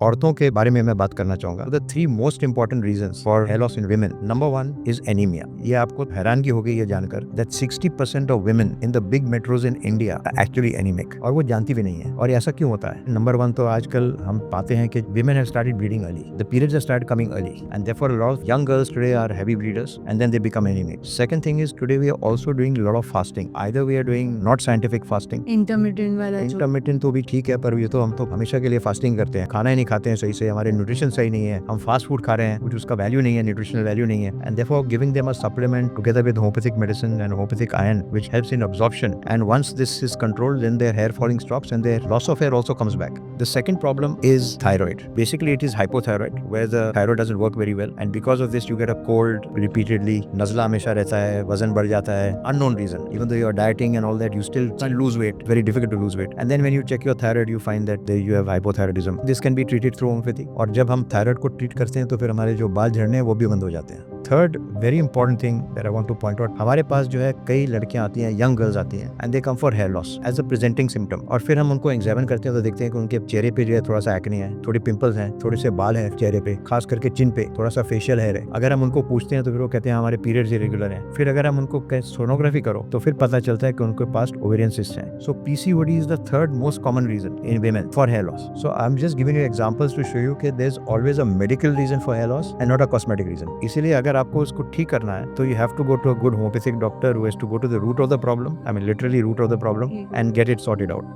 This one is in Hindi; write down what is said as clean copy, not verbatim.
औरतों के बारे में मैं बात करना चाहूंगा। The 3 most important reasons for hair loss in women. Number 1 is anaemia. ये आपको हैरानगी होगी ये जानकर that 60% of women in the big metros in India are actually anaemic, और वो जानती भी नहीं है। और ऐसा क्यों होता है? नंबर 1 तो आजकल हम पाते हैं कि women have started bleeding early, the periods have started coming early, and therefore a lot of young girls today are heavy bleeders and then they become anemic. Second thing is today we are also doing a lot of fasting. Either we are doing not scientific fasting, intermittent वाला जो इंटरमिटेंट तो भी ठीक है, पर ये तो हम तो हमेशा के लिए फास्टिंग करते हैं, खाना ही नहीं खाते हैं सही से, हमारे न्यूट्रिशन सही नहीं है, हम फास्ट फूड खा रहे हैं कुछ उसका वैल्यू नहीं है, न्यूट्रिशनल वैल्यू नहीं है, and therefore giving them a supplement together with homeopathic medicine and homeopathic iron which helps in absorption, and once this is controlled then their hair falling stops and their loss of hair also comes back. The second problem is thyroid. Basically it is hypothyroid where the thyroid doesn't work very well, and because of this you get a cold repeatedly, नज़ला हमेशा रहता है, वजन बढ़ जाता है, unknown reason, even though you are dieting and all that you still can't lose weight, very difficult to lose weight, and then when you check your thyroid you find that you have hypothyroidism. This can be treated through homeopathy, और जब हम थायराइड को ट्रीट करते हैं तो फिर हमारे जो बाल झड़ने हैं वो भी बंद हो जाते हैं। Third very important thing that I want two point out, हमारे पास जो है कई लड़कियां आती हैं, यंग गर्ल्स आती हैं and they come for hair loss as a presenting symptom, और फिर हम उनको एग्जामिन करते हैं तो देखते हैं कि उनके चेहरे पे जो है थोड़ा सा एक्ने है, थोड़ी पिंपल्स हैं, थोड़े से बाल हैं चेहरे पे, खास करके चिन पे थोड़ा सा फेशियल हेयर है। अगर हम उनको पूछते हैं तो फिर वो कहते हैं हमारे पीरियड्स इरेगुलर हैं। फिर अगर हम उनको सोनोग्राफी करो तो फिर पता चलता है कि उनके पास ओवेरियन सिस्ट है। So PCOD is the third most common reason in women for hair loss. So I'm just giving you examples to show you कि there's always a medical reason for hair loss and not a cosmetic reason. इसीलिए अगर आपको उसको ठीक करना है तो you have to go to a good homeopathic doctor who has to go to the root of the problem, I mean literally root of the problem, and get it sorted out.